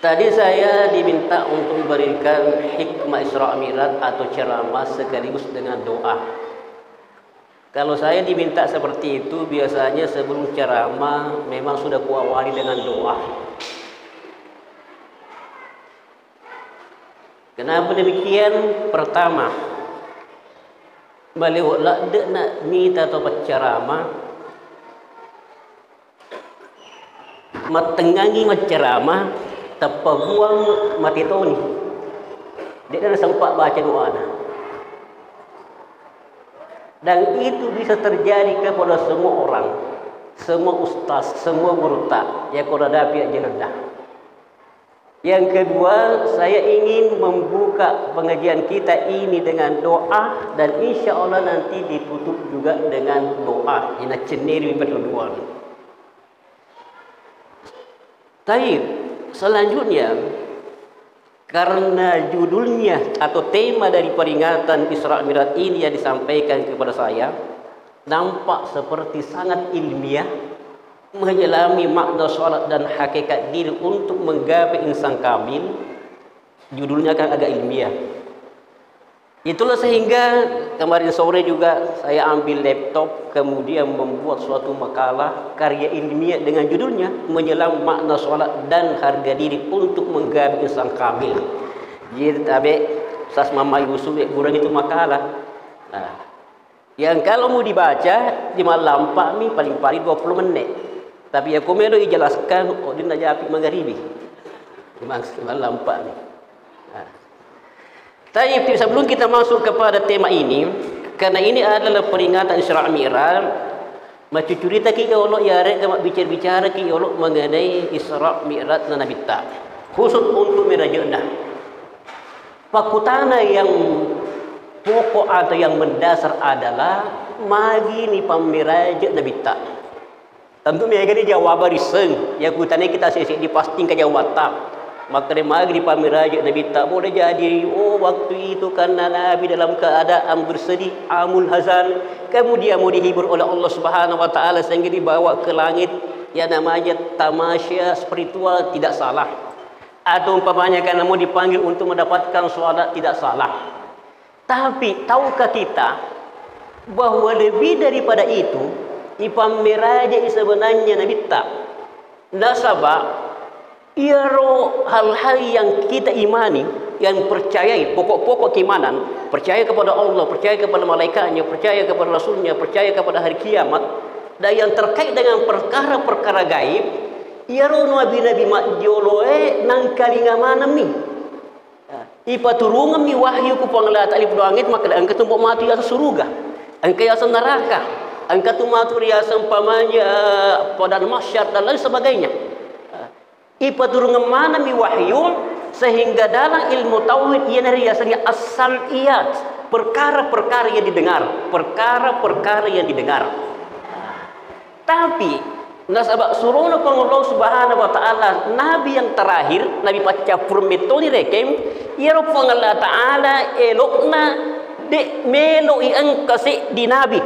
Tadi saya diminta untuk memberikan hikmah Isra Mi'raj atau ceramah sekaligus dengan doa. Kalau saya diminta seperti itu, biasanya sebelum ceramah memang sudah kuawali dengan doa. Kenapa demikian? Pertama, beliau dek nak minta atau ceramah, matengangi ceramah, tepaguang mati toni. Dia dah sempat baca doa. Dan itu bisa terjadi kepada semua orang, semua ustaz, semua guru tak yang kau hadapi aja rendah. Yang kedua, saya ingin membuka pengajian kita ini dengan doa, dan insya Allah nanti ditutup juga dengan doa. Ini cenderung berdua. Taib. Selanjutnya, karena judulnya atau tema dari peringatan Isra Mi'raj ini yang disampaikan kepada saya nampak seperti sangat ilmiah, menyelami makna salat dan hakikat diri untuk menggapai insan kamil. Judulnya kan agak ilmiah. Itulah sehingga kemarin sore juga saya ambil laptop, kemudian membuat suatu makalah karya ilmiah dengan judulnya menyelam makna solat dan harga diri untuk menggapai insan kamil. Jadi tabe Ustaz Mama Yusuf kurang itu makalah. Nah, yang kalau mau dibaca di malam Pak ni paling-paling 20 menit. Tapi aku melo dijelaskan dia nak jadi magharibi. Memang malam Pak ni. Tapi sebelum kita masuk kepada tema ini, karena ini adalah peringatan Isra Mi'raj, macam cerita ki Allah ya rek bicara ki Allah mengenai Isra Mi'raj dan Nabi Ta. Khusus untuk Mi'raj dah. Pakutana yang pokok atau yang mendasar adalah magi ni pamiraj Nabi Ta. Tentu mereka ni jawab riseng, yang kutanya kita sesek dipastikan jawab tak. Maka dia mari di pamiraj Nabi tak boleh jadi waktu itu karena Nabi dalam keadaan bersedih amul hazan, kemudian mau dihibur oleh Allah Subhanahu wa taala sehingga dibawa ke langit, yang namanya tamasya spiritual, tidak salah. Atau umpamanya karena mau dipanggil untuk mendapatkan salat, tidak salah. Tapi tahukah kita bahwa lebih daripada itu pamiraj sebenarnya Nabi tak nasabah iaro hal-hal yang kita imani, yang percayai pokok-pokok keimanan, percaya kepada Allah, percaya kepada malaikatnya, percaya kepada rasulnya, percaya kepada hari kiamat, dan yang terkait dengan perkara-perkara gaib, iaro nabi-nabi makjoloe nang kalinga mana mi ipaturungan mi wahyu ku panglata alif langit, maka angka tumpuk mati asa surga, angka asa neraka, angka tumatu riasa umpamanya pada mahsyar dan lain sebagainya. Ipaturungan mana mi wahyu, sehingga dalam ilmu tauhid ia riasanya as-sam'iyat, perkara-perkara yang didengar, perkara-perkara yang didengar. Tapi nasabak suruhna Allah Subhanahu wa taala nabi yang terakhir, nabi pacapur metoni rekem, ia rupang Allah taala elokna de melo iang kasih di nabi,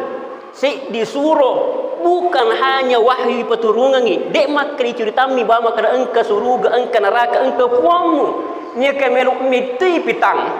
si disuruh bukan hanya wahyu peturungan ni, dek mak diceritami bahwa kada engka surga, engka neraka, engka puangmu nya kemeluk miti pitang.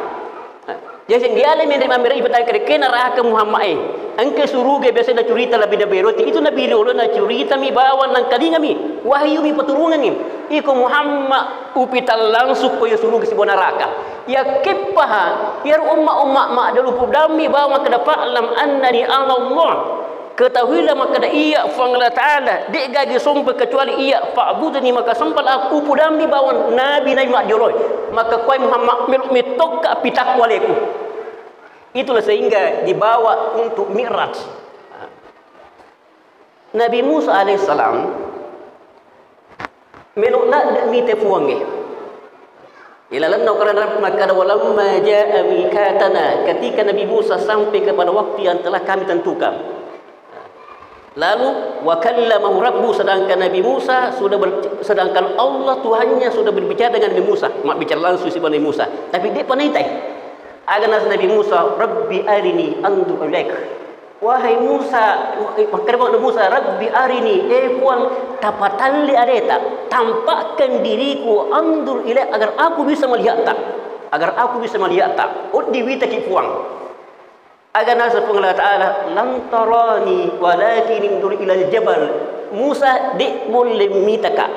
Jadi dia le menerima mera pitang ke neraka Muhammad engka surga biasa na cerita lebih beroti itu nabi lo na cerita mi bawa nang kadinga mi wahyu mi peturungan ni iko Muhammad upital langsung ko surga si neraka ya kepaha ya umma mak dalu pudami bawa kada fa'lam annani Allah. Ketahuilah maka dah iya fangla ta'ala dek gagi sumpah kecuali iya fa'budni, maka sampal aku pudami bawan nabi mak joroi, maka kuai Muhammad meluk mitok ka pitak waleku. Itulah sehingga dibawa untuk Mi'raj. Nabi Musa alaihissalam meluk nak mite fuange ilalan karena maka walamma jaa mikatana, ketika Nabi Musa sampai kepada waktu yang telah kami tentukan. Lalu wa kallamahu rabbuh, sedangkan Nabi Musa sedangkan Allah Tuhannya sudah berbicara dengan Nabi Musa, mak bicara langsung si Nabi Musa, tapi dia panaitai aganas Nabi Musa, Rabbi arini andur ilaik, wahai Musa, makar Nabi Musa, Rabbi arini puan tapatalli areta, tampakkan diriku andur ilaik, agar aku bisa melihat tak, agar aku bisa melihat tak. Diwita ki puang agar nasa Allah Ta'ala lam tarani walakin indur ila jabal. Musa di boleh mitaka,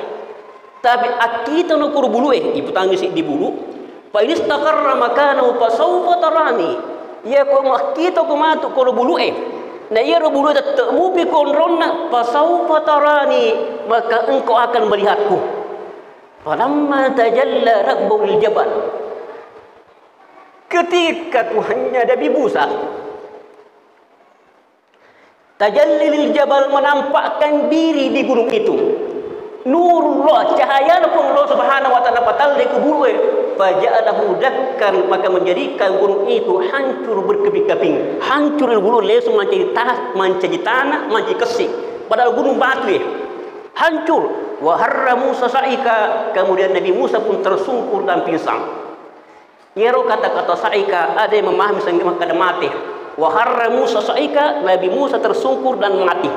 tapi akita no kurbulu ibu tangis di bulu fa ini istaqarra makanahu fa sawfa tarani. Ya ko makita ko matu kurbulu na iya rubulu tetemu pi konronna fa sawfa tarani, maka engkau akan melihatku. Falamma tajalla rabbul jabal, ketika Tuhannya Nabi Musa tajallil jabal, menampakkan diri di gunung itu, nurullah, cahaya Allah Subhanahu wa taala patal di kubur, faja'alahu dakkan, maka menjadikan gunung itu hancur berkeping-keping. Hancur gunung langsung menjadi tanah, menjadi kesik, padahal gunung batu hancur. Wa harra Musa sa'ika, kemudian Nabi Musa pun tersungkur dan pingsan. Nyero kata-kata sa'ika ada yang memahami sehingga maka mati. Wa harra Musa sa'ika, Nabi Musa tersungkur dan mati.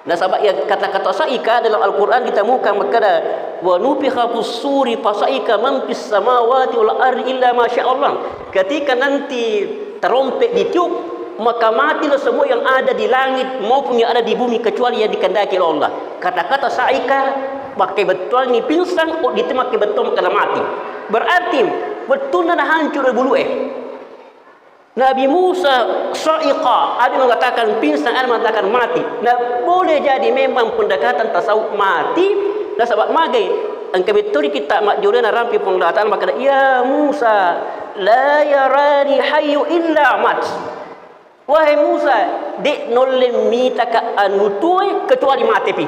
Nah, sahabat, ya, kata-kata sa'ika dalam Al-Quran ditemukan makna wa nufikha fis-suri fa sa'ika man fis samawati wal ardi illa ma Allah. Ketika nanti terompet ditiup, maka matilah semua yang ada di langit maupun yang ada di bumi kecuali yang dikehendaki oleh Allah. Kata-kata sa'ika pakai betul ni pingsan, ditemakai betul kena mati. Berarti betul nak hancur bulu Nabi Musa sa'iqa, ada mengatakan pingsan, ada mengatakan mati. Nah, boleh jadi memang pendekatan tasawuf mati. Nah, sahabat magai angka betul kita makjurana rampi penglihatan, maka ya Musa la yarani hayyu illa mat. Wahai Musa, dek nolle mitaka anutui kecuali mati pi.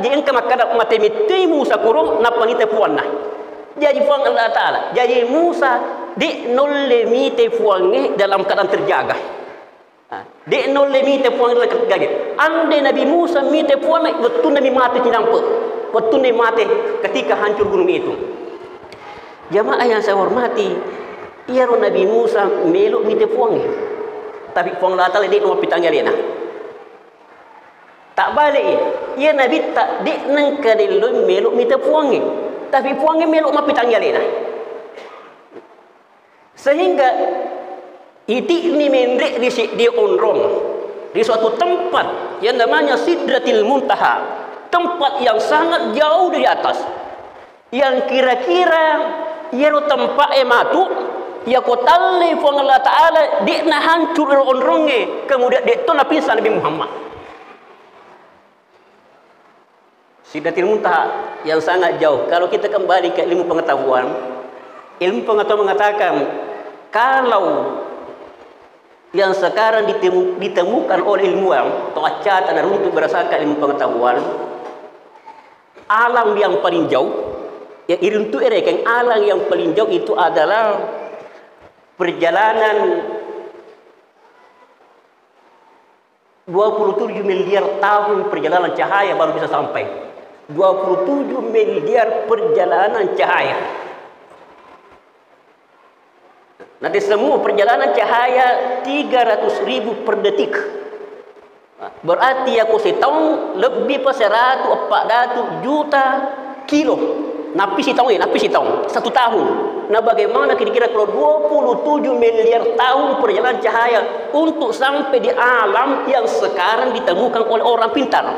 Jadi engkau maka mati mati Musa kurung napa kita puanna. Jadi puang Allah Ta'ala. Jadi Musa di nolle mite puangnya dalam keadaan terjaga. Di nolle mite puang dalam keadaan terjaga. Andai Nabi Musa mite puangnya, betul Nabi mati tidak nampak. Betul Nabi mati ketika hancur gunung itu. Jamaah yang saya hormati, iya Nabi Musa meluk mite puangnya, tapi puang Allah Ta'ala di nomor pitangnya lena. Tak balik. Ia Nabi tak di nengkadilun meluk mite puangnya, tapi puangnya meluk mapitangnya lena. Sehingga itik ni mendek di onrong di suatu tempat yang namanya Sidratil Muntaha, tempat yang sangat jauh dari atas, yang kira-kira ia tempat ematu ya kotalle fong Allah Ta'ala di na hancur onronge, kemudian di tu nabi Nabi Muhammad. Sidratil Muntaha yang sangat jauh. Kalau kita kembali ke ilmu pengetahuan mengatakan kalau yang sekarang ditemukan oleh ilmuwan atau acatan dan untuk berdasarkan ilmu pengetahuan, alam yang paling jauh, yang iruntu ereken alam yang paling jauh itu adalah perjalanan 27 miliar tahun perjalanan cahaya baru bisa sampai. 27 miliar perjalanan cahaya. Nanti semua perjalanan cahaya 300.000 per detik. Berarti aku setahun lebih pas 140 juta kilo. Napi setahun 1 tahun. Nah, bagaimana kira-kira kalau 27 miliar tahun perjalanan cahaya untuk sampai di alam yang sekarang ditemukan oleh orang pintar.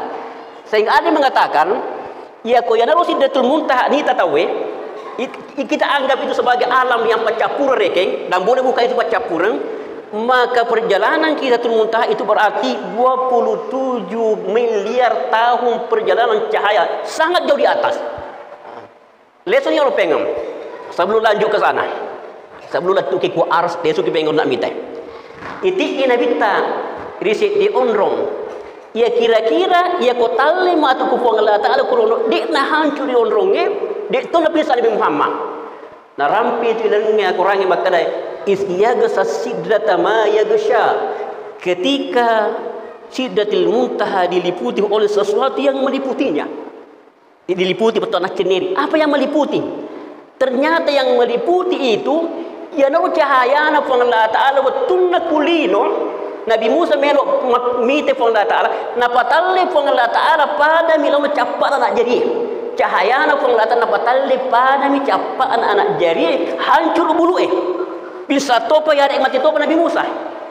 Sehingga ada yang mengatakan, ya kau yang harus Sidratul Muntaha ni tak tahu kita anggap itu sebagai alam yang pecapura rekeng dan boleh buka itu pecapura, maka perjalanan Sidratul Muntaha itu berarti 27 miliar tahun perjalanan cahaya, sangat jauh di atas. Lesson yang lo pengen sebelum lanjut ke sana, sebelum lanjut ke ars, dia suka pengen nak minta itik ina bita riset di onrong, ya kira-kira ya kotalle ma tu kupuang Allah Ta'ala kurono di na hancur di onronge di tu Nabi Nabi Muhammad na rampi tu ilangnya kurangi makna isyaga sidrata ma yagsha, ketika Sidratil Muntaha diliputi oleh sesuatu yang meliputinya. Diliputi betul anak sendiri. Apa yang meliputi? Ternyata yang meliputi itu ya no cahaya na fong Allah Ta'ala betul na kulino. Nabi Musa melok mite fong Allah Ta'ala na patalle fong Allah Ta'ala pada milo mencapat nak jadi. cahaya na penglihatan apa tali pada mi capa anak-anak jari hancur bulu bisa topa ya mati topa Nabi Musa.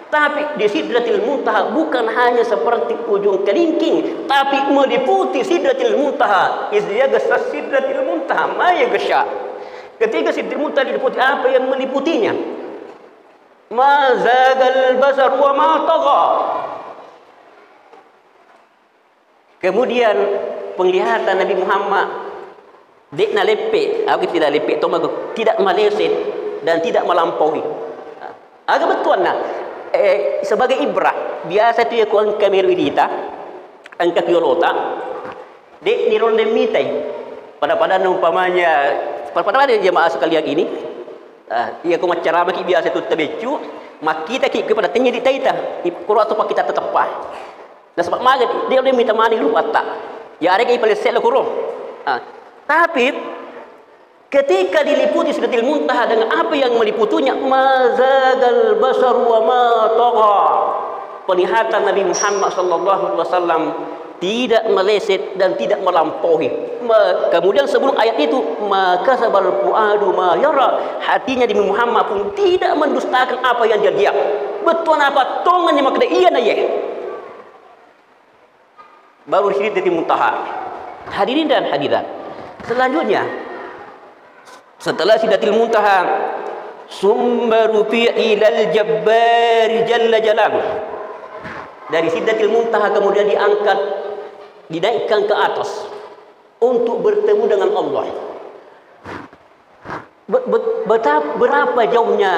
Tapi di Sidratil Muntaha bukan hanya seperti ujung kelingking, tapi meliputi Sidratil Muntaha. Izya gasa Sidratil Muntaha ma yaghsha. Ketika Sidratil Muntaha diliputi apa yang meliputinya? Ma zagal basar wa ma tagha. Kemudian penglihatan Nabi Muhammad dekna lepek, aku tidak lepek to tidak meleset dan tidak melampaui. Agak betul nah. Sebagai ibrah biasa tu ya kuang kamera kita angka kiolota dek ni ronde mitai pada umpamanya pada jemaah sekalian ini ia ku macarama ki biasa tu tebecu mak kita ki kepada tanya di taita ikro atau pak kita tetap pah dan sebab magat dia ronde minta mani lu watak ya ada ki palesel kurung tapi ketika diliputi Sidratil Muntaha dengan apa yang meliputinya, mazagal basar wa ma tagha. Penglihatan Nabi Muhammad sallallahu alaihi wasallam tidak meleset dan tidak melampaui. Kemudian sebelum ayat itu, maka sabal fuadu ma yara, hatinya Nabi Muhammad pun tidak mendustakan apa yang dia lihat. Betul apa tongannya maka iya na ye. Baru Sidratil Muntaha. Hadirin dan hadirat. Selanjutnya setelah Sidratil Muntaha summa rufi'a ilal jabbar jalla jalaluh. Dari Sidratil Muntaha kemudian diangkat, dinaikkan ke atas untuk bertemu dengan Allah. Berapa jauhnya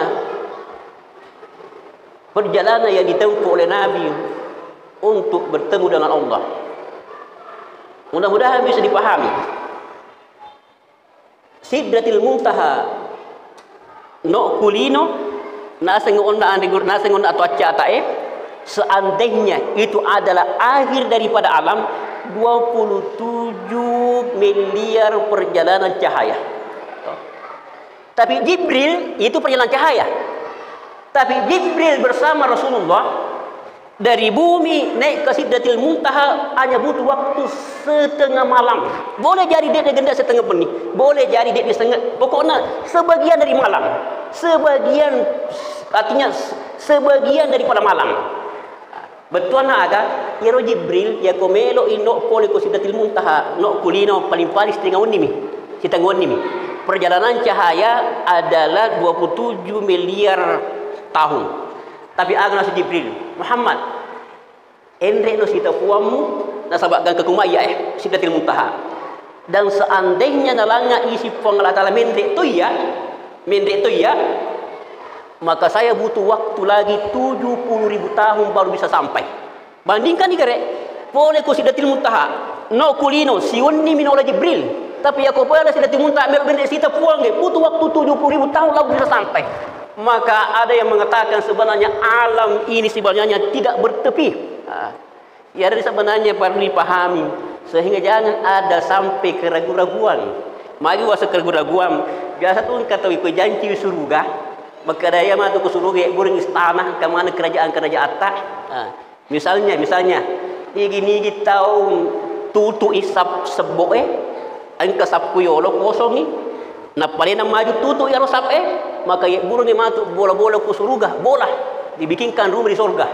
perjalanan yang ditempuh oleh Nabi untuk bertemu dengan Allah. Mudah-mudahan bisa dipahami. Sidratil Muntaha no kulino nasengon atau acatae seandainya itu adalah akhir daripada alam 27 miliar perjalanan cahaya. Tapi Jibril itu perjalanan cahaya. Tapi Jibril bersama Rasulullah dari bumi naik ke Sidratil Muntaha hanya butuh waktu setengah malam. Boleh jadi dia genda setengah benih, boleh jadi dia setengah, pokoknya sebagian dari malam. Sebagian artinya sebagian daripada malam. Betul nak ada Yero Jibril ya komelo ino pole ko Sidratil Muntaha no kulino paling setengah unimi. Setengah unimi. Perjalanan cahaya adalah 27 miliar tahun. Tapi agak nasi Jibril Muhammad endre no sita puamu nasabakkan ke kumaya Sidratil Muntaha. Dan seandainya nalanga isi pengelatala mendek tu ya maka saya butuh waktu lagi 70.000 tahun baru bisa sampai. Bandingkan ni kare boleh ku Sidratil Muntaha no kulino siunni minola Jibril tapi aku boleh Sidratil Muntaha mendek sita puang butuh waktu 70.000 tahun baru bisa sampai. Maka ada yang mengatakan sebenarnya alam ini sebenarnya tidak bertepi. Ya dari sebenarnya perlu dipahami sehingga jangan ada sampai keraguan-raguan. Mari wasa keraguan-raguan. Biasa tu kata ikut janji surga. Maka daya masuk ke surga burung istana ke mana kerajaan-kerajaan atas. Misalnya ini tahun tutu isap seboe angka sabku yolo kosong ni. Nah paling maju tutu ya rosap maka ya burung ni masuk bola-bola ke surga, bola dibikinkan rumah di surga.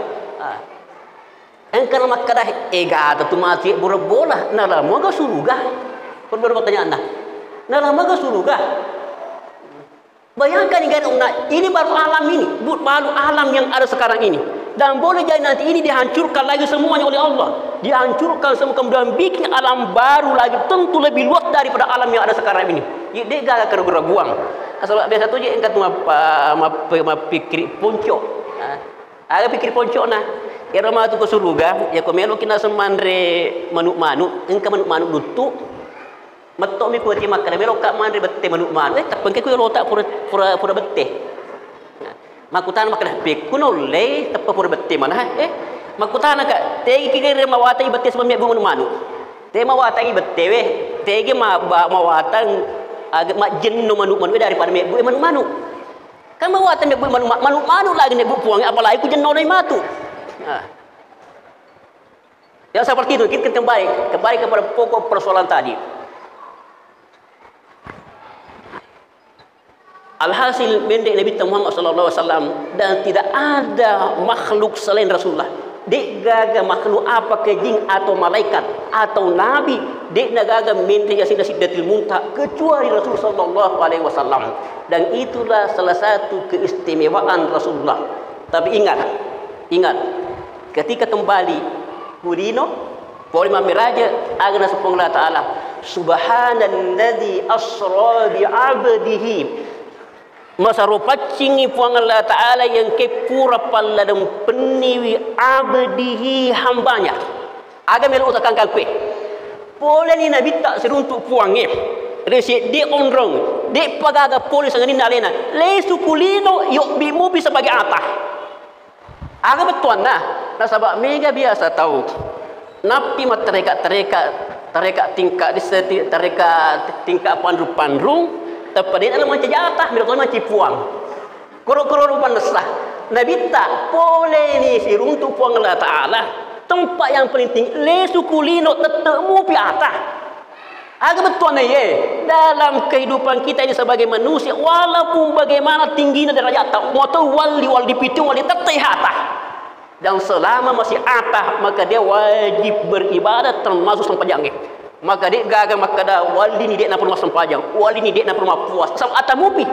Engkau nak kadah ega tu mati bola-bola, nah lama ke surga? Kau pertanyaan nah lama ke surga? Bayangkan ini baru alam ini, baru alam yang ada sekarang ini. Dan boleh jadi nanti ini dihancurkan lagi semuanya oleh Allah. Dihancurkan semua kemudian bikin alam baru lagi tentu lebih luas daripada alam yang ada sekarang ini. Dia gak keraguan. Asal biasa tu je engkau pikir poncok. Ada pikir poncok nah. Kira mah tu ke surga, ya kau melo kena semandre manuk-manuk, engkau manuk-manuk lutu. Matok mi kuati makan melo kak mandre bete manuk-manuk. Tak pengke ku rotak pura bete. Makutan makan pe kuno le tapa pura bete mana makutan ka tegi kire mawata ibete sebab mi manuk-manuk. Te mawata ibete we, tegi mawatan agak mak jenno manuk-manuk daripada mi manuk-manuk. Kan mawatan mi manuk-manuk lagi ne buang apalagi ku jenno nai matu. Ya seperti itu kita kembali kepada pokok persoalan tadi. Alhasil pendek Nabi Muhammad SAW, dan tidak ada makhluk selain Rasulullah. Dek gaga makhluk apa ke jin atau malaikat atau nabi, dek nagaga mendek yang sidratil muntaha kecuali Rasul sallallahu alaihi wasallam. Dan itulah salah satu keistimewaan Rasulullah. Tapi ingat ketika kembali kulino Polima miraja agna subhanahu ta'ala, subhanalladzi asra bi 'abdihi, masa rupacingi puang Allah Ta'ala yang ke pura pala dan peniwi abdihi hambanya. Aga melu utakan kakwe. Boleh ni nabi tak seruntuk puangnya. Resi di onrong, di pagaga polis ngani nalena. Lesu kulino yuk bimu bisa bagi atah. Aga betuan nah sabak mega biasa tahu. Napi mat tereka tingkat di setiap tereka tingkat pandru tapi dia dalam macam jatah, mereka macam puang. Koro-koro rupan nesah. Nabi tak boleh ni si runtuh puang Allah Ta'ala. Tempat yang paling tinggi, lesu kulino tetemu pi atas. Agak betul ni ye. Dalam kehidupan kita ini sebagai manusia, walaupun bagaimana tingginya derajat, mau tahu wali pitung wali teteh atas. Dan selama masih atas, maka dia wajib beribadat termasuk sempajangnya. Maka dia gagal maka dah wali ni dia nak rumah sempajang, wali ni dia nak rumah puas sama atas mupi.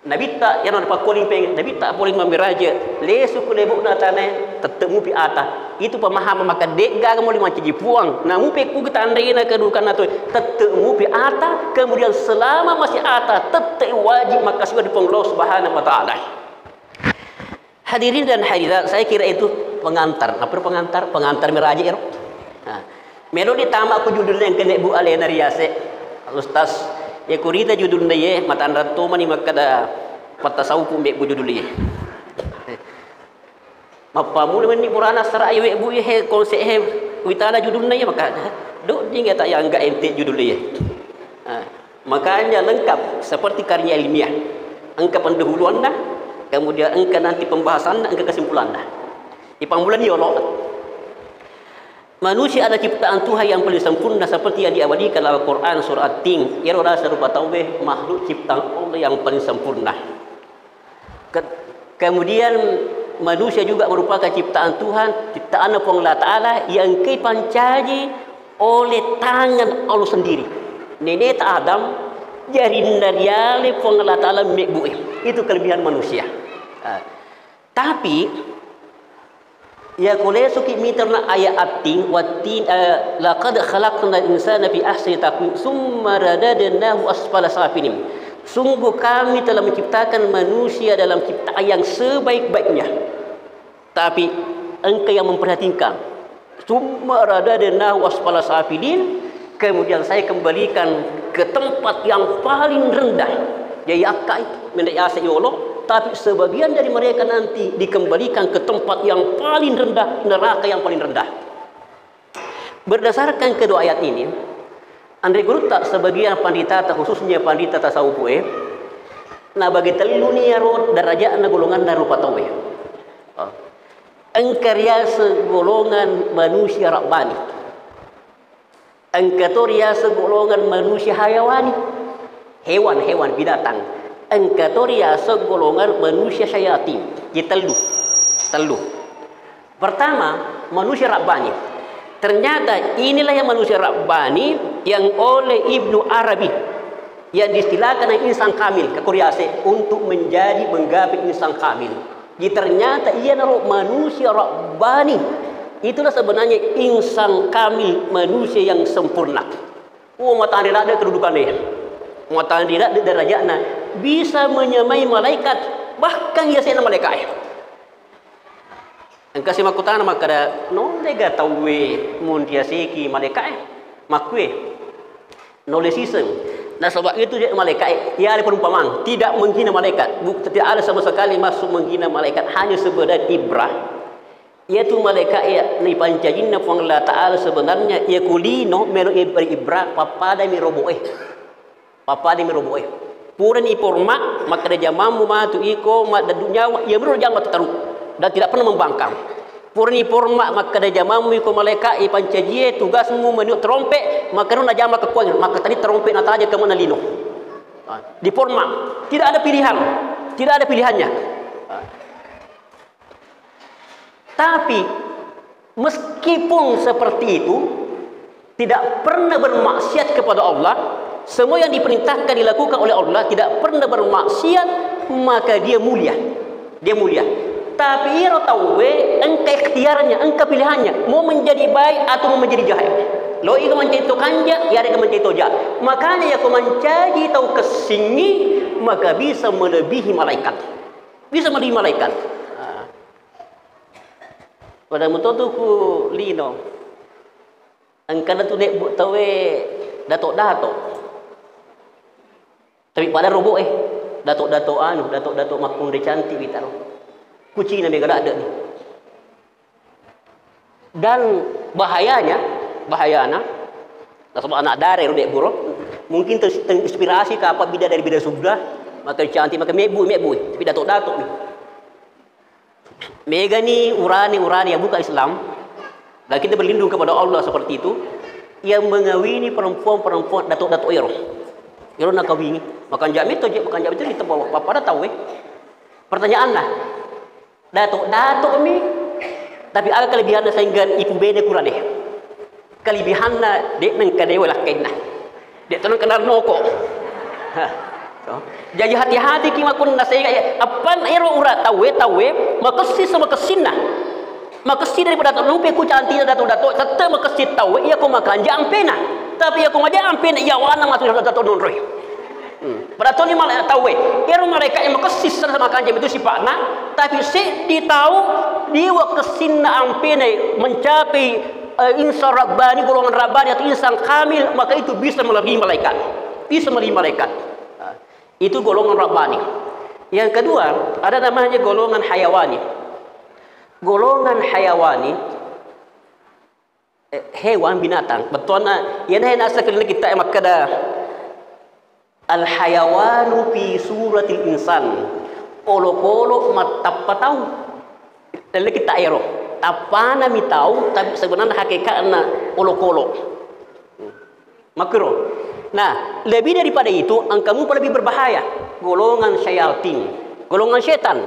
Nabi tak yang nak pakoling pengen, Nabi tak boleh memberaja lesu kulebuk na tanah tetap mupi atas. Itu pemahaman maka dia gagal boleh macam puang. Nah mupi ku kita andai nak kedudukan atau tetap mupi atas, kemudian selama masih atas tetap wajib maka sudah dipong Allah Subhanahu wa taala. Hadirin dan hadirat, saya kira itu pengantar. Apa pengantar? Pengantar meraja ya. Melodi tamak aku judulnya yang kena bu alena riase Ustaz ya kurita judulnya ye matan ratu mani makada patasau pun bek bu judulnya mapamu ni purana sara ye bu ye konse he witana judulnya ye maka dok dia tak yang enggak ente judulnya ye makanya lengkap seperti karya ilmiah, engkau pendahuluan dah, kemudian engkau nanti pembahasan dah, engkau kesimpulan dah. Di pangbulan ya Allah. Manusia adalah ciptaan Tuhan yang paling sempurna seperti yang diabadikan dalam Al-Quran surah At-Tin. Ya Allah serupa taubeh makhluk ciptaan Allah yang paling sempurna. Kemudian manusia juga merupakan ciptaan Tuhan, ciptaan Allah Ta'ala yang kepancaji oleh tangan Allah sendiri. Nenek Adam jari nariale Allah Ta'ala mekbuih. Itu kelebihan manusia. Tapi ya kule suki mitarna ayat ating watin laqad khalaqna insana fi ahsani taqwim summa radadnahu asfala safilin. Sungguh kami telah menciptakan manusia dalam ciptaan yang sebaik-baiknya. Tapi engkau yang memperhatikan. Summa radadnahu asfala safilin, kemudian saya kembalikan ke tempat yang paling rendah. Ya yakai mendak yasa ya Allah. Tapi sebagian dari mereka nanti dikembalikan ke tempat yang paling rendah, neraka yang paling rendah. Berdasarkan kedua ayat ini, Andai guru tak sebagian pandita, khususnya pandita tasawuf, nah bagi telu ni aro darajat na golongan na rupa tawe. Engkarya segolongan manusia rabbani. Engkatoria segolongan manusia hayawani. Hewan-hewan binatang. Engkatoria segolongan manusia syayatin. Jadi telu. Pertama, manusia rabbani. Ternyata inilah yang manusia rabbani yang oleh Ibnu Arabi yang diistilahkan insan kamil ke Korease untuk menjadi menggapai insan kamil. Jadi ternyata ia adalah manusia rabbani. Itulah sebenarnya insan kamil, manusia yang sempurna. Oh, mata tidak ada kedudukan dia. Mata tidak ada derajatnya. Bisa menyamai malaikat, bahkan ia sena malaikat. Engkau si makutana makada non lega tawe mundia seki malaikat makwe nolesisen. Nah sebab itu dia malaikat ia ada perumpamaan tidak menghina malaikat, tidak ada sama sekali masuk menghina malaikat, hanya sekedar ibrah. Iaitu malaikat ia ni pancajinna pun Allah Taala sebenarnya ia kulino melo ibrah papada mi roboe. Papada mi roboe. Puran iporma maka dia jamamu matu iko mak dunia ia baru jamat taruh dan tidak pernah membangkang. Purni porma maka dia jamamu iko malaikat i pancajie tugasmu meniup trompet maka nu najama ke kuang maka tadi trompet nata aja ke mana lino. Di format, tidak ada pilihan, tidak ada pilihannya. Tapi meskipun seperti itu, tidak pernah bermaksiat kepada Allah, semua yang diperintahkan dilakukan oleh Allah, tidak pernah bermaksiat, maka dia mulia. Dia mulia. Tapi ia tahu engkau ikhtiarnya, engkau pilihannya, mau menjadi baik atau mau menjadi jahat. Lo ia mencari tu kanja, ia ada mencari tu jahat. Makanya ia mencari tahu kesini, maka bisa melebihi malaikat. Bisa melebihi malaikat. Pada mutu tu ku lino. Engkau tu nek buat tahu datuk. Tapi pada robok datuk makung dia cantik kita lo. Kucing nabi kada ada ni. Dan bahayanya sebab anak dare rodek buruk mungkin terinspirasi ke apa bida dari bida surga, maka cantik maka mebu tapi datuk ni. Mega ni urani yang bukan Islam. Dan kita berlindung kepada Allah seperti itu, yang mengawini perempuan datuk ero nak kawini makan jam itu kita bawa apa dah tahu pertanyaan lah datuk ni tapi ada kelebihan sehingga ibu bene kurang deh kelebihan dek nang kadewa lah kena dek tu kena noko jadi hati-hati kima kun nasai apa ero urat tahu makasi sama kesinah makasi daripada datuk lupa ku cantik datuk tetap makasi tahu ia ku makan jam pena tapi aku ngajak ampen ia wana masuk datuk nonroi pada tu ni malah tahu ero mereka yang makasi sama kanjam itu sifatna tapi si ditahu dia kesina ampen mencapai insan rabbani golongan rabbani atau insan kamil maka itu bisa melebihi malaikat itu golongan rabbani. Yang kedua ada namanya golongan hayawani. Golongan hayawani hewan binatang betul yang nasa kita makada al hayawanu fi suratil insan olo matapatau dan kita ero tapana mi tahu tapi sebenarnya hakikatnya olo makro. Nah lebih daripada itu kamu lebih berbahaya golongan syaitan golongan syaitan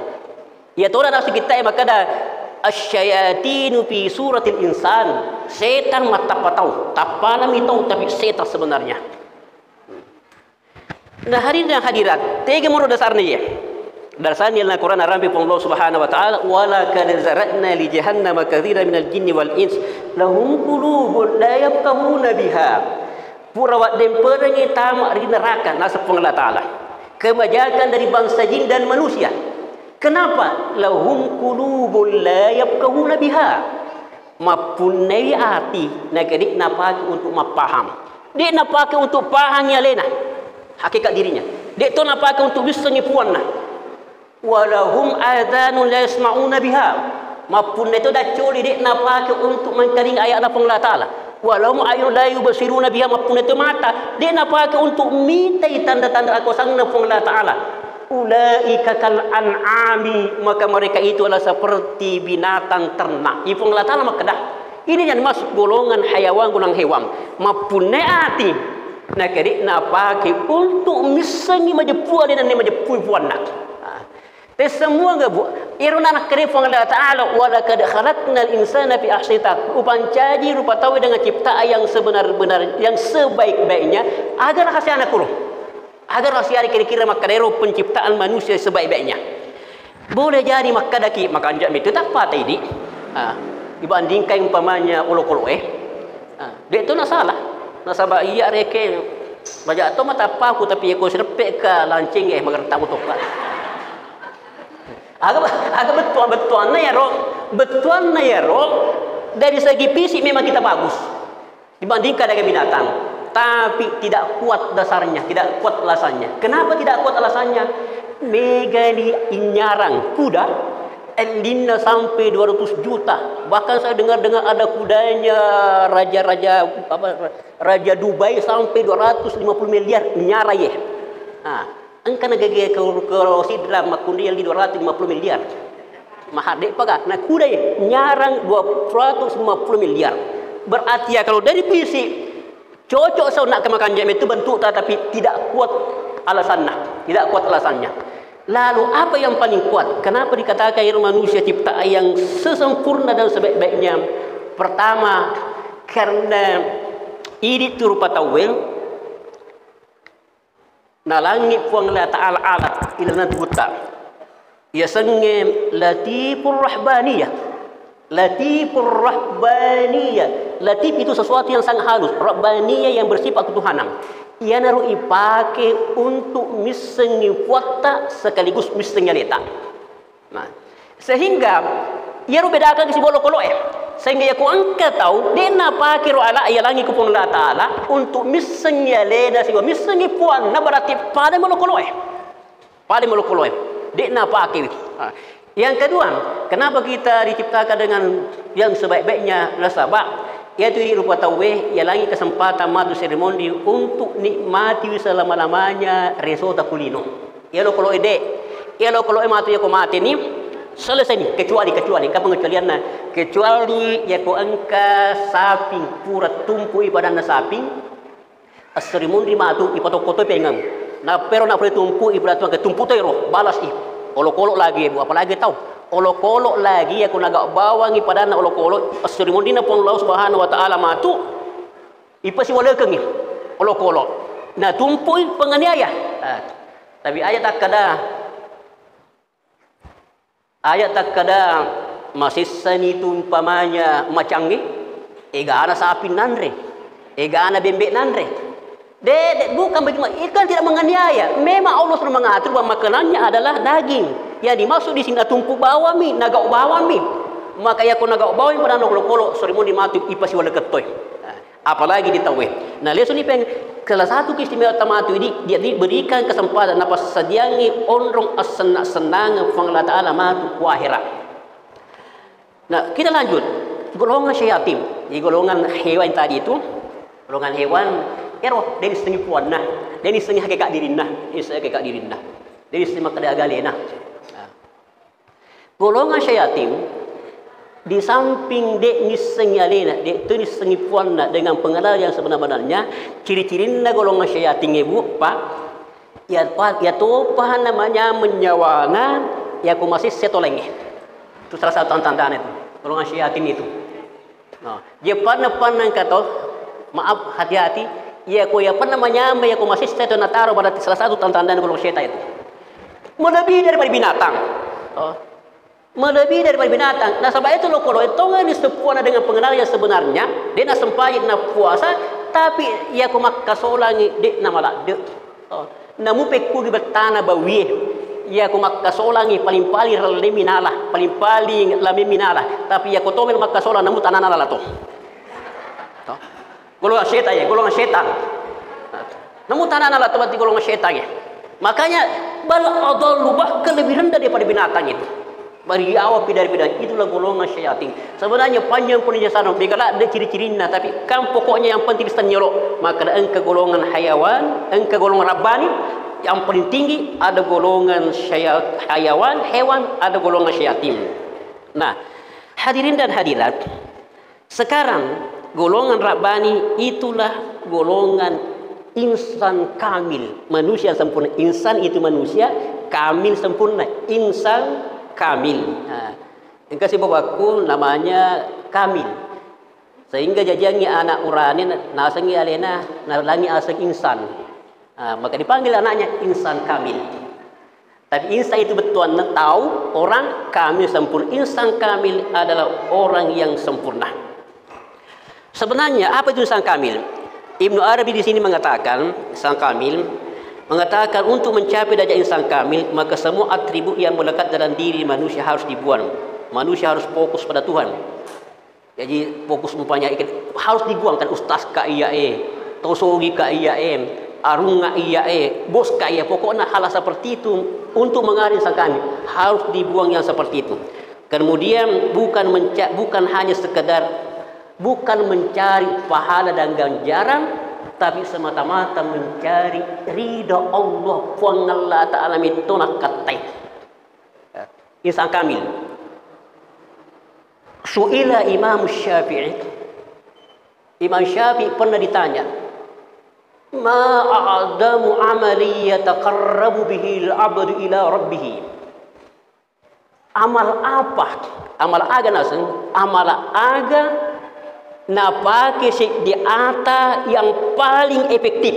ya tahu nasa kita makada asyayatinu fi suratil insan setan mata patau tapana mitau tapi setan sebenarnya. Nah hadirin dan hadirat tiga muru dasarnya ya dasarnya dalam Quran Al-Rahman Allah Subhanahu wa taala wala kad zara'na li jahannam katsiran minal jinni wal ins lahum qulubun la yafqahuna biha purawat demperengi tamak di neraka nasab Allah taala kebajakan dari bangsa jin dan manusia. Kenapa? Lahum qulubun la yafqahuna biha. Mapunai hati nak dik nak pakai untuk mapaham. Dik nak pakai untuk pahamnya lena hakikat dirinya. Dik tu nak pakai untuk bisa nyipuanna. Walahum adhanun la yasma'una biha. Mapunai tu dah curi dik nak pakai untuk mengkaring ayat Allah Taala. Walahum ayun la yubsiruna biha mapunai tu mata. Dik nak pakai untuk minta tanda-tanda aku sang Allah Taala. Ulaika kal an'ami maka mereka itu adalah seperti binatang ternak. Ibu Allah Taala maka dah. Ini yang masuk golongan golongan hewan. Mapunai hati nak kedik nak pakai untuk misalnya majepuan dan majepuan nak. Semua enggak bu. Iruna nak kedik Allah Taala wa laqad khalaqnal insana fi ahsani taqwim. Upancaji rupa tahu dengan ciptaan yang sebenar-benar yang sebaik-baiknya agar hasil anak kurung. Agar rasyari kira-kira makadero penciptaan manusia sebaik-baiknya. Boleh jadi makadaki makan jam itu tak apa tadi. Dibandingkan umpamanya ulok-ulok dia tu nak salah. Nak sabar iya reke. Bajak tu mata apa aku tapi aku serpek ke lancing mengertak utokan. Agak betul na ya roh. Dari segi fisik memang kita bagus dibandingkan dengan binatang. Tapi tidak kuat dasarnya, tidak kuat alasannya. Kenapa tidak kuat alasannya? Megali inyarang kuda elina sampai 200 juta. Bahkan saya dengar-dengar ada kudanya raja Dubai sampai 250 miliar nyara ye. Angka negara kalau sidra makundi yang di 250 miliar. Mahadek paga. Nah kuda ye nyarang 250 miliar. Berarti ya kalau dari fisik cocok saya nak makan jam itu bentuk tapi tidak kuat alasannya, tidak kuat alasannya. Lalu apa yang paling kuat? Kenapa dikatakan manusia ciptaan yang sesempurna dan sebaik-baiknya? Pertama, karena ini turupa tawil na langit puang la ta'ala alat ila buta. Ya senge latifur rahbaniyah. Latifur rahbaniyah. Latif itu sesuatu yang sangat halus. Rahbaniyah yang bersifat ketuhanan. Ia naruh ipake untuk misengi puata sekaligus misengi leta. Nah, sehingga ia bedakan si bolo-kolo sehingga ia ku angka tahu dia nak pakai roh ala ia langi kupon Allah Taala untuk misengi leda sehingga misengi puan na berarti pada bolo-kolo pada bolo-kolo dia nak pakai. Yang kedua, kenapa kita diciptakan dengan yang sebaik-baiknya? Sebab yaitu rupa taweh ia lagi kesempatan matu seremoni untuk nikmati selama-lamanya resota kulino. Ya lo kalau matu ya ko mati ni selesai ni kecuali apa pengecualian kecuali ya ko angka sapi pura tumpu ibadah sapi seremoni matu ipato-koto pengam. Na pero na boleh tumpu ibadah tu ke tumpu tero balas kolok lagi bu apalagi tahu olok-olok lagi aku nak bawangi pada nak olok-olok seremoni na pun Allah Subhanahu wa taala matu ipasi walekeng olok-olok na tumpui penganiaya. Tapi ayat tak kada masih seni tumpamanya macam ni ega ana sapi nandre ega ana bembek nandre bukan bagaimana ikan tidak menganiaya. Memang Allah sudah mengatur bahwa makanannya adalah daging. Yang dimaksud di sini tumpu bawah mi, nagau bawah mi. Maka ya ko nagau bawah mi pada nokolo seremoni matu ipasi wala ketoi. Apalagi ditaweh. Nah, leso ni peng salah satu keistimewaan tamatu ini dia diberikan kesempatan napa sadiangi onrong senang Allah Taala matu ku akhirat. Nah, kita lanjut. Golongan syayatin. Di golongan hewan tadi itu, golongan hewan dari setengah puan dari setengah hakikat dirinah, dari setengah kada agalena. Golongan syayatin di samping dek nisengnya lena, dek tu nisengnya puan dengan pengenal yang sebenar-benarnya, ciri-cirinya golongan syayatin ibu pak, ya topahan namanya menyawangan, ya aku masih setolengnya. Itu salah satu tanda-tanda itu, golongan syayatin itu. Nah, dia pandang kata, maaf hati-hati. Ya ko ya pernah menyamai ya ko masih setan nataro pada salah satu tanda-tanda golongan syaitan itu. Melebihi daripada binatang. Melebihi daripada binatang. Nah, sebab itu lo kalau tongan disepuana dengan pengenalan yang sebenarnya, dia nak sempayit nak puasa, tapi ya ko makasolangi dek nama lah dek. Namu pekku bertanah bawie. Ya ko makasolangi paling-paling leminalah, paling-paling lamiminalah, tapi ya ko tomel makasolang namu tanana lah to. Golongan syaitan. Namun tanah tempat di golongan syaitan ya. Makanya bal adallu bahkan lebih rendah daripada binatang itu. Bari awal dari bidang itulah golongan syaitan. Sebenarnya panjang penjelasan begala ada ciri-cirinya, tapi kan pokoknya yang penting kita nyelok. Maka engke golongan hayawan, engke golongan rabbani yang paling tinggi ada golongan hayawan, hewan, ada golongan syaitan. Nah, hadirin dan hadirat, sekarang golongan rabbani itulah golongan insan kamil, manusia sempurna. Insan itu manusia, kamil sempurna, insan kamil. Yang kasih bapakku namanya kamil. Sehingga jajangi anak urani nasangi alena nalangi asal insan. Maka dipanggil anaknya insan kamil. Tapi insan itu betul tahu orang kamil sempurna. Insan kamil adalah orang yang sempurna. Sebenarnya apa itu insan kamil? Ibnu Arabi di sini mengatakan insan kamil mengatakan untuk mencapai derajat insan kamil maka semua atribut yang melekat dalam diri manusia harus dibuang. Manusia harus fokus pada Tuhan. Jadi fokus umpamanya harus dibuangkan ustaz ka iya tosogi ka iya arunga iya bos ka iya, pokoknya hal seperti itu untuk mengalir insan kamil harus dibuang yang seperti itu. Kemudian bukan hanya sekedar bukan mencari pahala dan ganjaran, tapi semata-mata mencari ridha Allah Allah Ta'ala mituna katai. Insan kamil. Su'ila Imam Syafi'i. Imam Syafi'i pernah ditanya, ma a'zamu amali yataqarrabu bihi al-'abdu ila rabbih. Amal apa? Amal aga nasen, amal aga na pakai di ata yang paling efektif,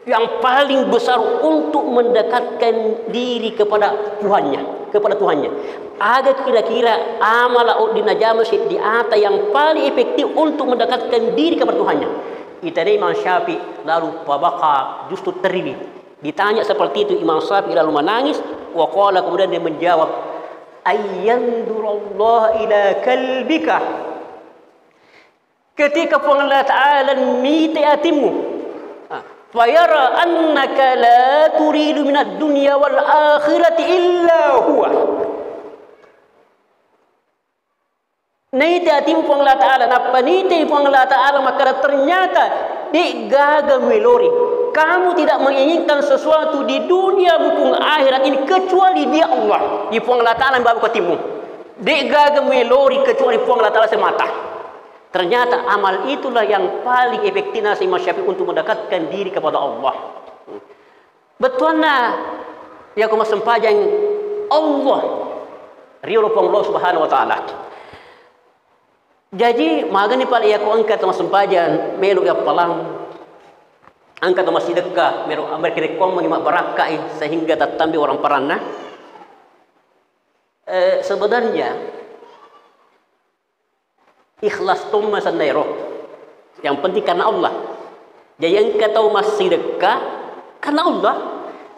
yang paling besar untuk mendekatkan diri kepada Tuhannya, Ada kira-kira amal di najama di ata yang paling efektif untuk mendekatkan diri kepada Tuhannya. Kita Imam Syafi'i lalu pabaka justru terimi. Ditanya seperti itu Imam Syafi'i lalu menangis. Wa qala, kemudian dia menjawab, ayyandurallah ila kalbika. Ketika Allah Ta'ala miti hatimu, fayara annaka la turidu minad dunya wal akhirati illa huwa. Niti hatimu Allah Ta'ala, napa niti Allah Ta'ala, maka ternyata di gagal melori. Kamu tidak menginginkan sesuatu di dunia maupun akhirat ini kecuali dia Allah. Di Allah Ta'ala yang bawa ketimu. Di gagal melori kecuali Allah Ta'ala semata. Ternyata amal itulah yang paling efektif nasi Imam Syafi'i untuk mendekatkan diri kepada Allah. Betulnya ya aku sempajang Allah rio Allah Subhanahu wa taala. Jadi magani pala ya ko angkat mas sempajang melu ya palang angkat mas sedekah melu ambil kirekong mengimak barakah sehingga tatambi orang parana. Sebenarnya ikhlas tumma sanairo. Yang penting karena Allah. Jadi yang kata mas sedekah karena Allah,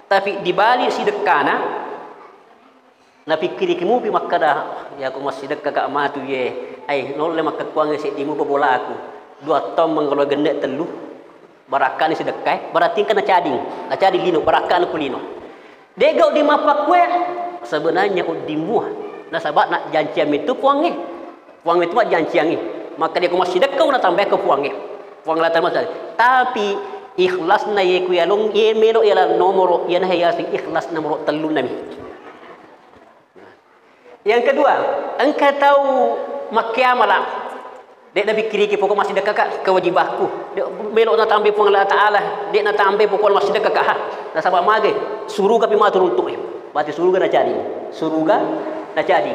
tapi di balik sedekahna na pikir kimu pi makada ya aku mas sedekah ka amatu ye ai nol le makka kuang se dimu bola aku 2 tom mangalo gendek telu barakan sedekah berarti kana cading lino barakan kulino degau di mapak kue sebenarnya udimu na sabak nak janjian itu puang itu mak janjian maka dia aku mas sedekah na tambah ke puang la tambah tapi ikhlas na ye ku ya long ye melo ya nomor ya na ya ikhlas nomor telu nami. Yang kedua, engkau tahu makiamala. Dek nabi kiri ke pokok masih dekat kewajibahku. Dek belok na tambe pun Allah Taala. Dek na tambe pokok masih dekat ha. Na sabab mage suruga pi matur untuk. Berarti suruga na jadi. Suruga na jadi.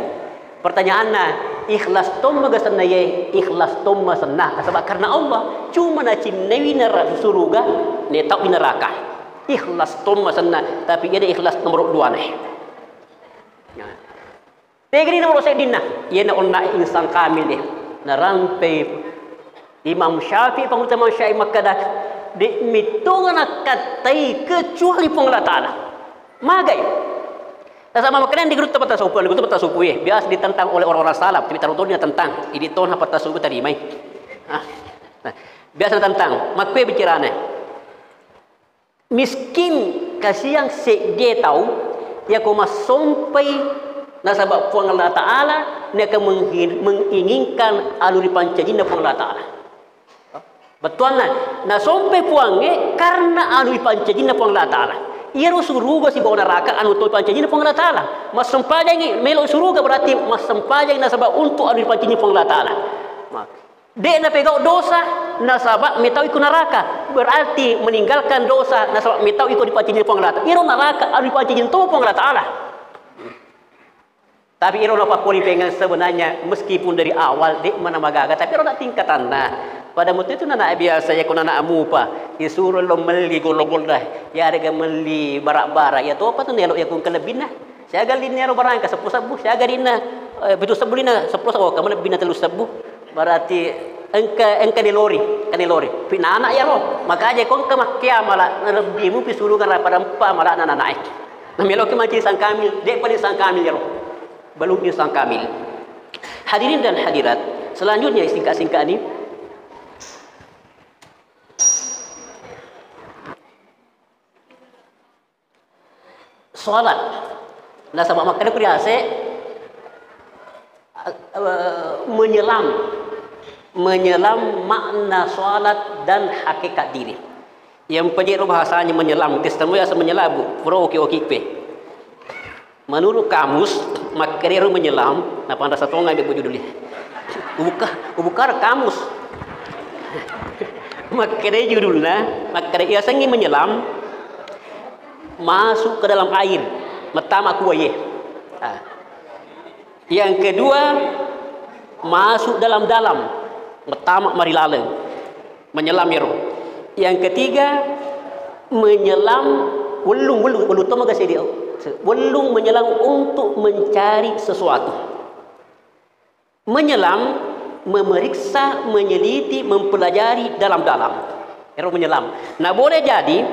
Pertanyaanna, ikhlas tom magasan ye, ikhlas tom masanna. Sebab karena Allah cuma na cinnawi na suruga ne tak neraka. Ikhlas tom masanna, tapi ada ikhlas nomor 2 nih. Tegri nomor sedina, ia na onna insan kamil deh. Na rampe Imam Syafi'i pengutama Syafi'i makada di mitungana katai kecuali Allah Taala. Magai. Sama makanan di grup tempat tasupu ye. Biasa ditentang oleh orang-orang salaf, tapi taruhnya tentang. Ini tahun apa tasupu tadi mai. Biasa tentang. Makwe bicaranya. Miskin kasihan dia tahu ya kau sampai nasabab puang Allah Ta'ala dia akan menginginkan aluri pancajina puang Allah Ta'ala. Betul nah sampai puangnya karena aluri pancajina puang Allah Ta'ala. Ia suruga si bawah neraka anu tu pancajina puang Allah Ta'ala. Mas sempajang melo suruga berarti mas sempajang nasabab untuk aluri pancajina puang Allah Ta'ala. Dia na pegau dosa nasabab mitau ikut neraka berarti meninggalkan dosa nasabab mitau ikut dipancajina puang Allah Ta'ala. Ia neraka aluri pancajina tu puang Allah Ta'ala. Tapi iro apa pun pengen sebenarnya meskipun dari awal dek mana magaga tapi iro nak tingkatan nah pada waktu itu nana biasa ya kuna nak amupa disuruh lo meli golol dah ya ada meli barak-barak ya tu apa tu nelo ya kun kelebin nah saya galin nero barang ka 10 sabu saya galina betul sabulina 10 oh kamu lebih na 3 sabu berarti engka di lori kan di lori pina anak ya lo maka aja kon ke makia malah lebih mu pisuru kan pada empa malah anak naik nah melo ke maci sang kamil dek pada sang kamil ya lo belum insan kamil. Hadirin dan hadirat, selanjutnya singkat-singkat ini salat. Nah sama makanya kuriase menyelam makna salat dan hakikat diri. Yang penjero bahasanya menyelam, testamo ya menyelabu, pro oke pe. Menurut kamus makreru menyelam na panda satu ngai bebu dulu ubukar kamus Maka dia judulnya, maka dia sengi menyelam masuk ke dalam air. Pertama kuaye. Yang kedua masuk dalam-dalam. Pertama mari laleng menyelam ya. Yang ketiga menyelam welung tu maka dia welung menyelam untuk mencari sesuatu. Menyelam memeriksa, meneliti, mempelajari dalam-dalam. Ero menyelam. Nah, boleh jadi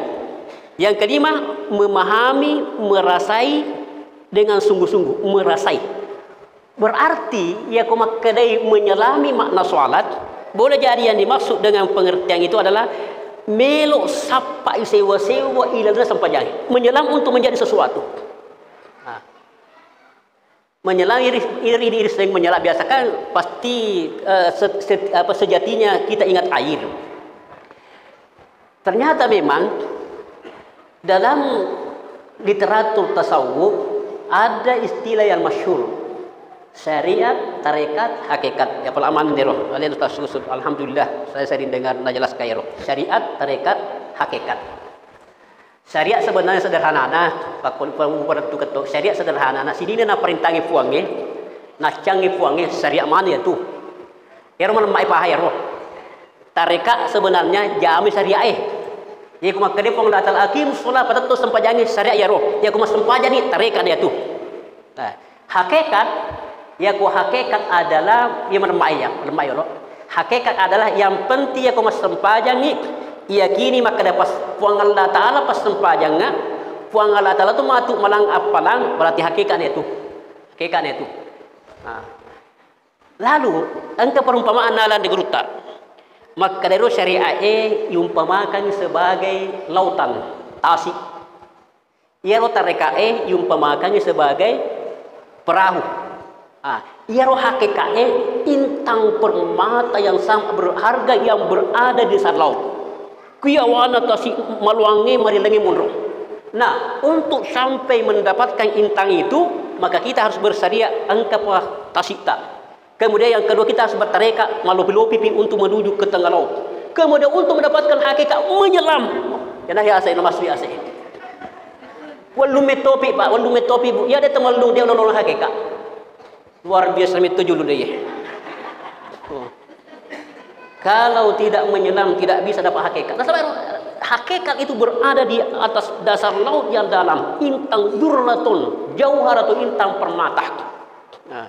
yang kelima memahami, merasai dengan sungguh-sungguh, merasai. Berarti ya kedai menyelami makna solat, boleh jadi yang dimaksud dengan pengertian itu adalah melok sapa sewa-sewa ilal sampai jangan. Menyelam untuk menjadi sesuatu. Menyelam iri sering menyelam biasa kan pasti sejatinya kita ingat air. Ternyata memang dalam literatur tasawuf ada istilah yang masyhur, syariat, tarekat, hakikat. Ya pelaman dero. Kalian sudah susut. Alhamdulillah saya sering dengar najelas kairo. Syariat, tarekat, hakikat. Syariat sebenarnya sederhana. Syariat sederhana. Sini na perintangi puangnya, na cangi puangnya. Syariat mana ya tu? Ero mana mai pahaya roh. Tarekat sebenarnya jami syariat. Ya kuma kede pong datal akim solat pada tu sempajangi syariat ya roh. Ya kuma sempajani tarekat dia tu. Nah, hakikat ya ku hakikat adalah yang mana mai roh. Hakikat adalah yang penting ya kuma sempajangi. Yakini maka dapat puang Allah Ta'ala pas sempajangnya puang Allah Ta'ala tu matu malang apalang berarti hakikatnya itu lalu angka perumpamaan nalan di geruta maka dari syariah yumpamakan sebagai lautan tasik ia rotareka yumpamakannya sebagai perahu ia roh hakikatnya intang permata yang sangat berharga yang berada di dasar laut. Kuyawana tasik maluangi marilangi munro. Nah, untuk sampai mendapatkan intang itu, maka kita harus bersedia angka tasita. Kemudian yang kedua kita harus bertareka malupi-lupi untuk menuju ke tengah laut. Kemudian untuk mendapatkan hakikat menyelam. Jangan ya saya nama biasa. Walu metopi Pak, walu metopi Bu. Ya ada temalung dia nolong hakikat. Luar biasa itu dulu dia. Kalau tidak menyelam tidak bisa dapat hakikat. Nah, hakikat itu berada di atas dasar laut yang dalam. Intang durratun, jauharatun intang permata. Nah,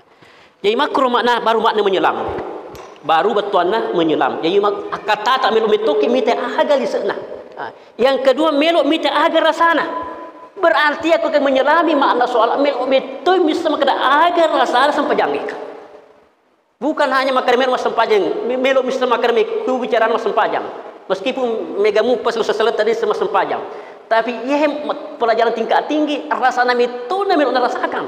jadi makro makna baru makna menyelam. Baru betuanna menyelam. Jadi kata tak melu metoki mite aga lisena. Yang kedua melu mite aga rasana. Berarti aku akan menyelami makna soal melu metoki bisa makna aga rasana sampai jangik. Bukan hanya makar melo sempajang, melo misal makar ku bicara mas sempajang. Meskipun megamu pas lu seselet tadi sama sempajang, tapi ia pelajaran tingkat tinggi rasana itu na melo rasakan.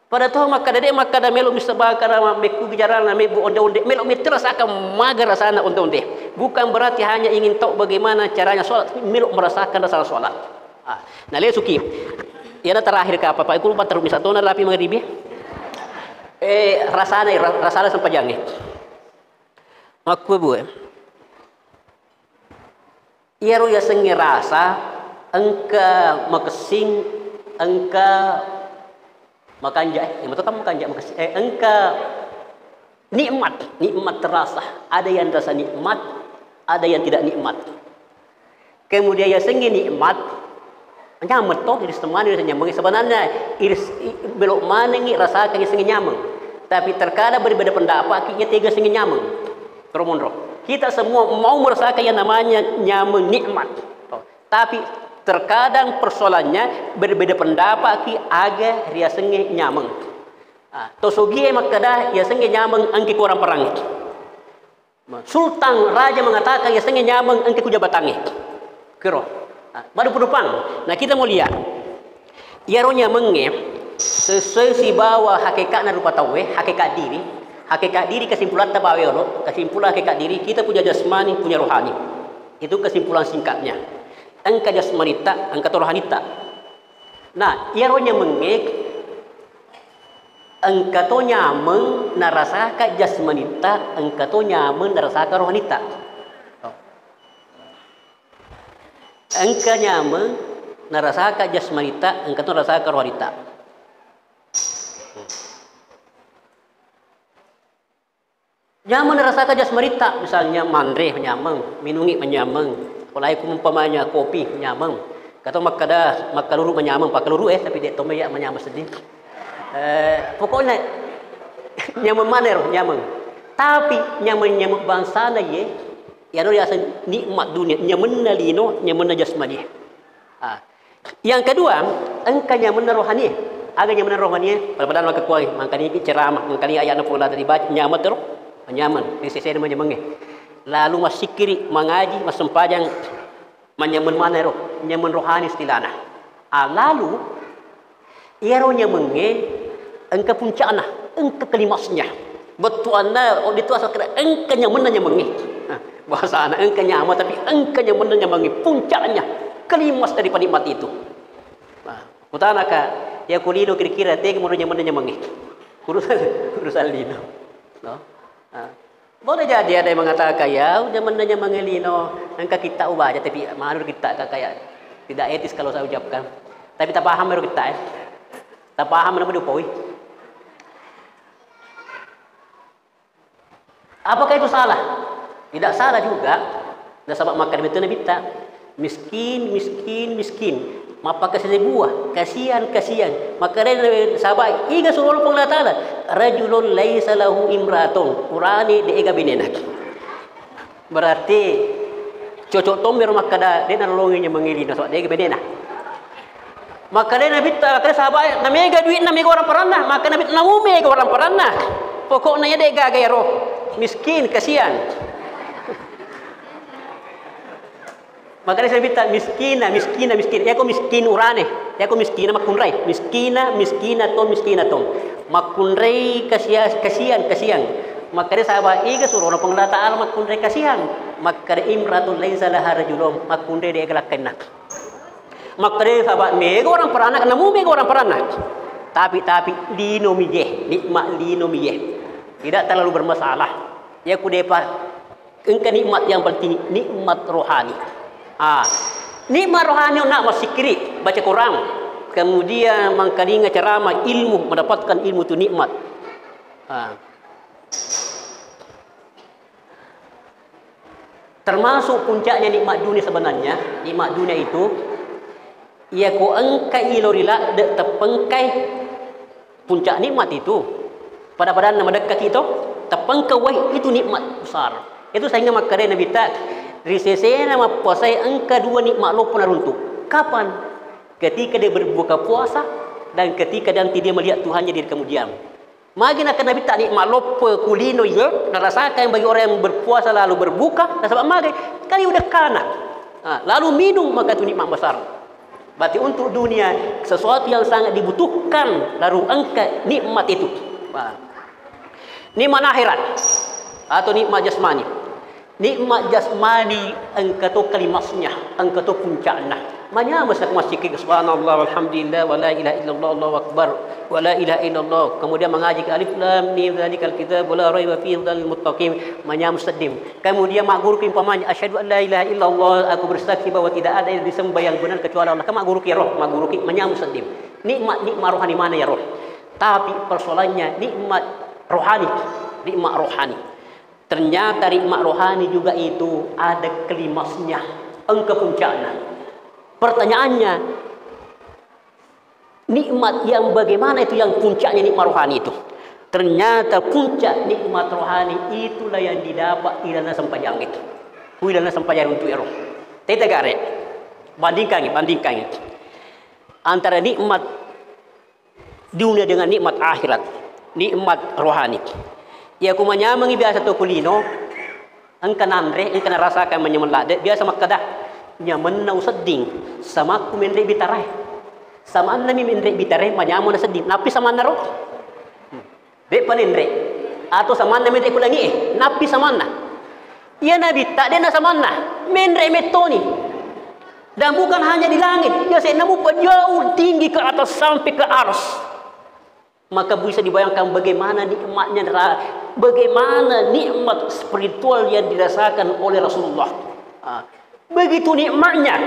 Pada tuh maka dede maka da melo misal bakar meku bicara na mebu onde melo itu rasakan magar rasana onde. Bukan berarti hanya ingin tahu bagaimana caranya sholat, melo merasakan dasar sholat. Nah lihat suki, ya terakhir ke apa Pak? Aku lupa terus misal tuh na rapi mengeribi. Rasanya sampai jangan. Aku bu. Ia ru ya sengi rasa engka makesing engka makanja. Yang betul kamu makanja makesing. Engka nikmat terasa. Ada yang rasa nikmat, ada yang tidak nikmat. Kemudian ya sengi nikmat. Nyaman toh iris teman iris nyamang sebenarnya iris belok mana ni rasakan iris nyamang tapi terkadang berbeda pendapat kita tiga sing nyamang keromondro kita semua mau merasakan yang namanya nyamang nikmat tapi terkadang persoalannya berbeda pendapat ki aga ria senge nyamang tosogi makada ya senge nyamang angki kurang perang sultan raja mengatakan ya senge nyamang angki kujabatangi kero baru penumpang. Nah kita mau lihat. Iaronya menge sesuai si bawa hakikatnya rupa tahu hakikat diri. Hakikat diri kesimpulan tabawe lo. Kesimpulan hakikat diri kita punya jasmani, punya rohani. Itu kesimpulan singkatnya. Angka jasmanita, angka rohanita. Nah, iaronya menge angka to nyameng narasaka jasmanita, angka to nyameng narasaka rohanita. engka nyaman narasaka jasmanita, engka tu narasaka rohanita. Nyaman narasaka jasmanita, misalnya mandre nyaman, minungi menyamang, kulai umpamanya kopi menyamang, kata makaluru menyamang, pakaluru tapi dia tomaya menyamang sedih. Pokoknya nyaman mana roh nyaman. Tapi nyaman bangsa na ye, ya no yasa nikmat dunia, nyaman na lino, nyaman na jasmani. Yang kedua, engka nyaman na rohani. Aga nyaman na rohani, pada maka kuai, mangkani ceramah, mangkani ayat na pula dari baca nyaman terus, nyaman. Di sisi nama nyaman. Lalu masikiri mengaji, masempajang menyaman mana roh, nyaman rohani istilahna. Lalu ia roh nyaman engka puncakna, engka kelimasnya. Betul anda, itu asal kira engka nyaman nyamangi. Bahasa anak engka nyaman, tapi engka nyaman nyamangi. Puncaknya, kelimas dari penikmat itu. Kutana ka, ya kulino kira-kira tega mau nyaman nyamangi. Urusan lino. No? Boleh jadi ada yang mengatakan ya, nyaman nyamangi lino. Engka kita ubah aja, tapi mana kita kayak tidak etis kalau saya ucapkan. Tapi tak paham baru kita. Tak paham nama dupoi. Apakah itu salah? Tidak salah juga. Dan sebab makan itu Nabi tak miskin. Maka kasih buah, kasihan. Maka dia sahabat iga suruh Allah Taala, rajulun laisa lahu imratun, urani de ega binenak. Berarti cocok tomber maka dia nolonginya mengilina sebab dia ega binenak. Maka dia Nabi tak kata sahabat, namega duit namega orang peranah, maka Nabi namumega orang peranah. Pokoknya dia ega gaya roh. Miskin, kasihan. Makanya saya minta miskin. Ya aku miskin urane. Ya aku miskina makunrai. Miskina tom. Makunrai kasihan. Makanya sahabat iga suruh orang penglata alam makunrai kasihan. Makanya imratul laisa laha rajulun. Makunrai dia galakan. Makanya sahabat mega orang peranak, namu mega orang peranak. Tapi lino miye, nikmat lino miye. Tidak terlalu bermasalah. Ya kudepa engka nikmat yang penting nikmat rohani. Nikmat rohani nak masikiri baca Quran. Kemudian mangkalinga ceramah ilmu, mendapatkan ilmu itu nikmat. Termasuk puncaknya nikmat dunia sebenarnya. Nikmat dunia itu ya ko engka ilorila de tepengkai puncak nikmat itu. Pada nama dekat itu tepengkawai itu nikmat besar. Itu sehingga makanya Nabi tak risesena mapasai engka dua nikmat lo pun runtuh. Kapan? Ketika dia berbuka puasa dan ketika nanti dia melihat Tuhannya di kemudian. Magi nak Nabi tak nikmat lo kulino ya, rasakan bagi orang yang berpuasa lalu berbuka, dan sebab magi kali udah kanak. Lalu minum maka itu nikmat besar. Berarti untuk dunia sesuatu yang sangat dibutuhkan lalu engka nikmat itu. Nikmat akhirat atau nikmat jasmani. Nikmat jasmani engkau tu kalimasnya, engkau tu puncaknya. Manya masak masjid subhanallah walhamdulillah wala ilaha illallah Allahu akbar wala ilaha illallah. Kemudian mengaji alif lam mim zalikal kitab wala raiba fihi hudal muttaqin. Manya musaddim. Kemudian mak guru umpamanya asyhadu an la ilaha illallah, aku bersaksi bahwa tidak ada yang disembah yang benar kecuali Allah. Mak guru ki roh, mak guru ki manya musaddim. Nikmat rohani mana ya roh? Tapi persoalannya nikmat rohani. Ternyata nikmat rohani juga itu ada kelimasnya, engkau puncaknya. Pertanyaannya, nikmat yang bagaimana itu yang puncaknya nikmat rohani itu? Ternyata puncak nikmat rohani itulah yang didapat ilana sampajang itu. Ilana sampajang untuk eroh. Teta gare. Bandingkan antara nikmat dunia dengan nikmat akhirat, nikmat rohani. Ya aku menyamangi biasa tu kulino, engkau rasakan menyemelade biasa makadah nyaman na usading sama aku menre bitarai, sama nami menre bitarai menyaman na seding, napi sama naro, be panenre atau sama nami menre kulangi, napi sama na, ia nabi tak dena sama na, menre metoni. Dan bukan hanya di langit, ya saya namu jauh tinggi ke atas sampai ke ars. Maka bisa dibayangkan bagaimana nikmatnya, bagaimana nikmat spiritual yang dirasakan oleh Rasulullah. Begitu nikmatnya,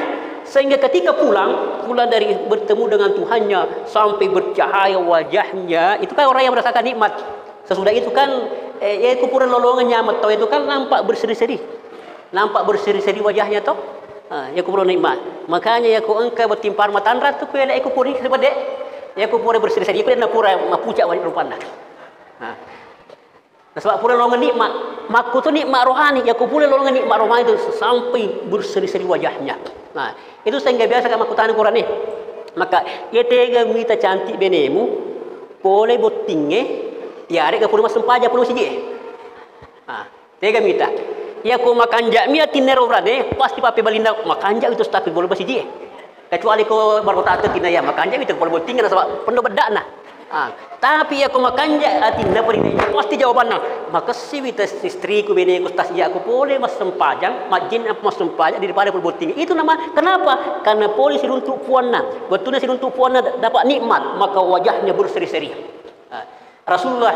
Sehingga ketika pulang dari bertemu dengan Tuhannya sampai bercahaya wajahnya, itu kan orang yang merasakan nikmat. Sesudah itu kan ya kupuran lolongannya amat itu kan nampak berseri-seri. Nampak berseri-seri wajahnya toh. Ya kupuran nikmat. Makanya ya ku engkau bertimpar matandrat tu ku ya ku puri sebade. Ya ku puri berseri-seri ku na pura mapucak wajah rupana. Sebab pura lolongan nikmat, maku tu nikmat rohani, ya ku pula lolongan nikmat rohani itu sampai berseri-seri wajahnya. Nah, itu sehingga biasa kan maku tanya Quran ni. Maka ia tega mita cantik benemu, boleh botingnya, ya ada ke pura sempaja puluh siji. Tega mita. Ya ku makan jak mia tinero berade, pasti pape balinda makan jak itu tapi boleh basiji. Kecuali ko berkota tu tinaya makan jak itu boleh botingnya sebab penuh bedak nah. Tapi aku makan je atinda perinanya pasti jawabannya maka si istriku bini aku tas ya aku boleh mas sempajang majin apa mas sempajang daripada perbuting itu nama kenapa karena polisi runtuk puanna betulnya si runtuk puanna dapat nikmat maka wajahnya berseri-seri. Rasulullah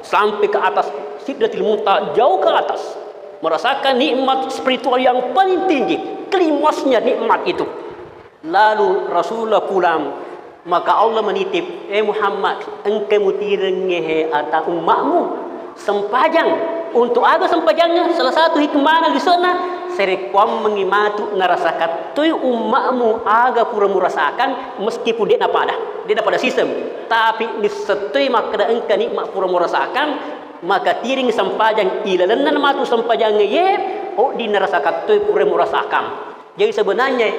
sampai ke atas Sidratil Muntaha jauh ke atas merasakan nikmat spiritual yang paling tinggi klimasnya nikmat itu. Lalu Rasulullah pulang. Maka Allah menitip, Muhammad, engkau mutirengeh atau umatmu sempajang. Untuk aga sempajangnya salah satu hikmahnya di sana serekwam mengimatu narasakan tu umatmu aga pura merasakan meskipun dia dapat sistem. Tapi di setui maka engkau nikmat pura merasakan maka tiring sempajang ilalenan matu sempajangnya ye di narasakan tu pura merasakan. Jadi sebenarnya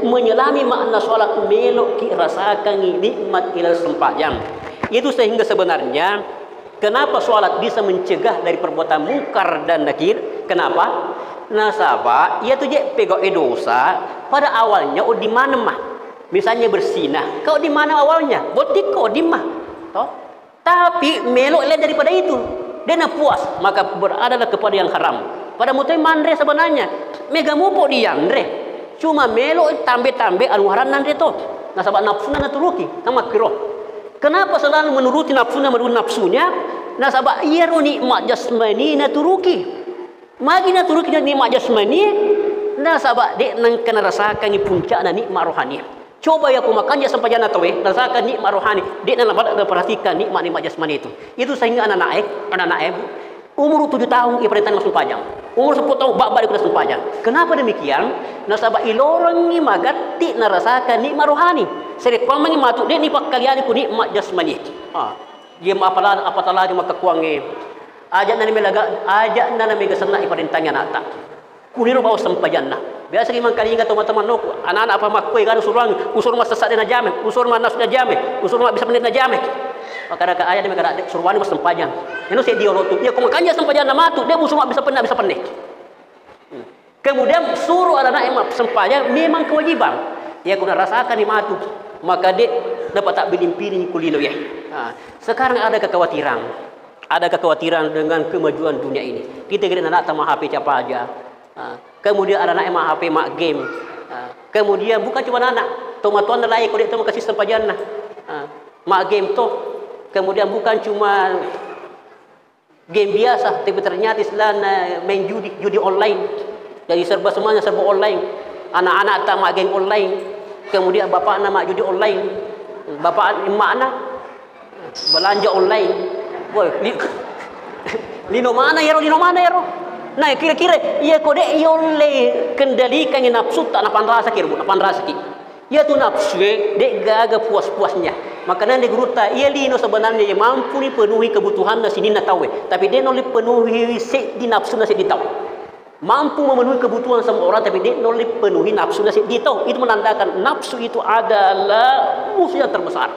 menyelami makna solat melok ki rasakan nikmat ilal sempajang. Itu sehingga sebenarnya kenapa solat bisa mencegah dari perbuatan mungkar dan nakir? Kenapa? Nasabah ia tu je pegawai dosa pada awalnya di mana mah. Misalnya bersinah, kau di mana awalnya? Botiko di mah. Toh? Tapi melok lain daripada itu. Dia nak puas, maka beradalah kepada yang haram. Pada mutai mandre sebenarnya mega mupo dia andre. Cuma melo tambe-tambe aluharan nanti tu. Nasabak nafsunya naturuki, nama kiro. Kenapa selalu menuruti nafsunya menurut nafsunya? Nasabak ia nikmat jasmani naturuki. Magi naturuki nikmat jasmani, nasabak dek nang kena rasakan puncak dan nikmat rohani. Coba ya aku makan ya sampai jana tahu rasakan nikmat rohani. Dek nang dapat perhatikan nikmat jasmani itu. Itu sehingga anak naik umur 7 tahun ia perintah langsung panjang. Umur 10 tahun bak balik langsung panjang. Kenapa demikian? Nasabah ilorang ni magati narasakan nikmat rohani. Sedek pang mangi matu dia ni pak kalian ku nikmat jasmani. Dia apatala dia maka kuangi. Ajak nani melaga, ajak nani mega sana iperintahnya nata. Kuliro bawa sampajanna. Biasa memang kali ingat teman-teman nok anak-anak apa makoi kan usur mas sesat na jame, usur mas nafsu na jame, usur mas bisa menit na jame. Maka ada ayat dia mengatakan surwani mas sempajang. Ini saya dia rotu. Dia kumakannya sempajang nama tu dia musuh bisa pendek. Kemudian suruh anak yang sempajang memang kewajiban. Dia kena rasakan nikmat tu. Maka dia dapat tak biling-biling kulino ya. Sekarang ada kekhawatiran. Ada kekhawatiran dengan kemajuan dunia ini. Kita kira anak tak HP siapa aja. Kemudian ada anak yang HP mak game. Kemudian bukan cuma anak. Tomatuan lain kau dia tu kasih sempajang nah. Mak game tu. Kemudian bukan cuma game biasa, tapi ternyata Islam main judi online. Jadi semuanya serba online. Anak-anak tak mak game online. Kemudian bapa anak mak judi online. Bapa emak anak belanja online. Boy, lino mana ya? Nah, kira-kira ia kode iole kendalikan nafsu tak napan rasa ki. Ia tu nafsu dek gaga puas-puasnya. Maka nanti guruta ia lino sebenarnya yang mampu ni penuhi kebutuhan nasi ni nak tahu. Tapi dia nolih penuhi sek di nafsu nasi di tahu. Mampu memenuhi kebutuhan semua orang tapi dia nolih penuhi nafsu nasi di tahu. Itu menandakan nafsu itu adalah musuh yang terbesar.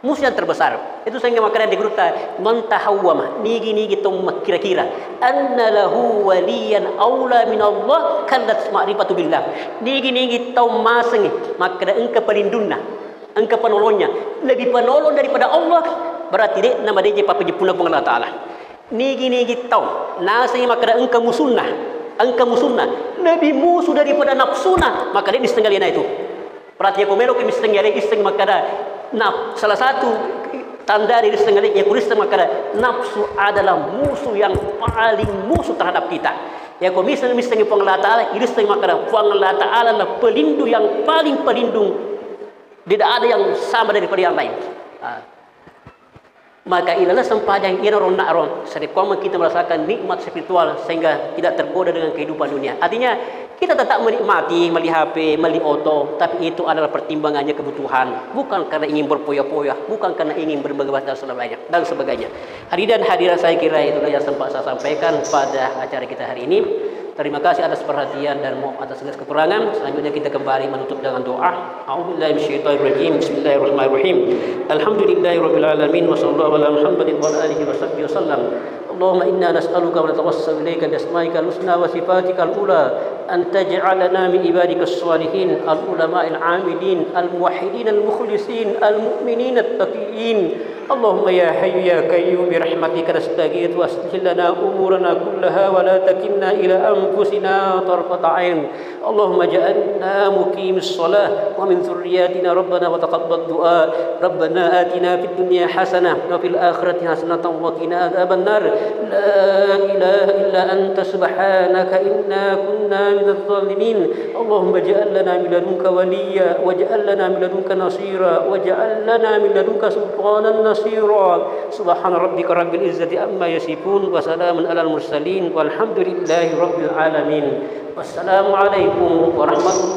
Musuh yang terbesar. Itu sehingga makanya di guruta mentahawwama nigi tu kira-kira anna lahu waliyan aula min Allah kallat ma'rifatu billah. Nigi tahu maseng maka engkau pelindungna. Engkau penolongnya lebih penolong daripada Allah berarti dia nama dia papa jepuna pun Allah Taala. Nigi tahu nasi maka engkau musuhna lebih musuh daripada nafsuna maka dia disetengah itu. Berarti aku melok isteng maka salah satu tanda dari setengah yang kuris maka nafsu adalah musuh yang paling musuh terhadap kita. Ya kau misalnya pang Allah Ta'ala, ini setengah makna pang Allah Ta'ala adalah pelindung yang paling pelindung. Tidak ada yang sama daripada yang lain. Maka inilah sempadan ina ron nakron. Sedekah kita merasakan nikmat spiritual sehingga tidak tergoda dengan kehidupan dunia. Artinya kita tetap menikmati, meli HP, meli auto, tapi itu adalah pertimbangannya kebutuhan, bukan karena ingin berpoya-poya, bukan karena ingin berbagai dan sebagainya. Hadirin hadirat saya kira itulah yang sempat saya sampaikan pada acara kita hari ini. Terima kasih atas perhatian dan mohon atas segala kekurangan. Selanjutnya kita kembali menutup dengan doa. A'udzubillahi minasyaitonirrajim. Bismillahirrahmanirrahim. Alhamdulillahirabbil alamin wa sallallahu ala Muhammadin wa alihi wasallam. Allahumma inna nas'aluka wa natawassalu ilaika bi asma'ikal husna wa sifatikal ula an taj'alana min ibadikas shalihin al-ulama'il 'amilin al-muwahhidin al-mukhlisin al-mu'minin at-taqiyyin. اللهم يا حي يا قيوم برحمتك نستغيث واصلح لنا امورنا كلها ولا تكلنا الى انفسنا طرفة عين. اللهم اجعلنا مقيم الصلاة ومن ذرياتنا ربنا وتقبل دعاء. ربنا آتنا في الدنيا حسنة وفي الآخرة حسنة وقنا عذاب النار. لا إله إلا أنت سبحانك إنا كنا من الظالمين. اللهم اجعل لنا من لدنك وليا واجعل لنا من لدنك نصيرا واجعل لنا من لدنك سلطانا نصيرا. سبحان ربك رب العزة عما يصفون وسلام على المرسلين والحمد لله رب العالمين. والسلام عليكم ورحمة الله.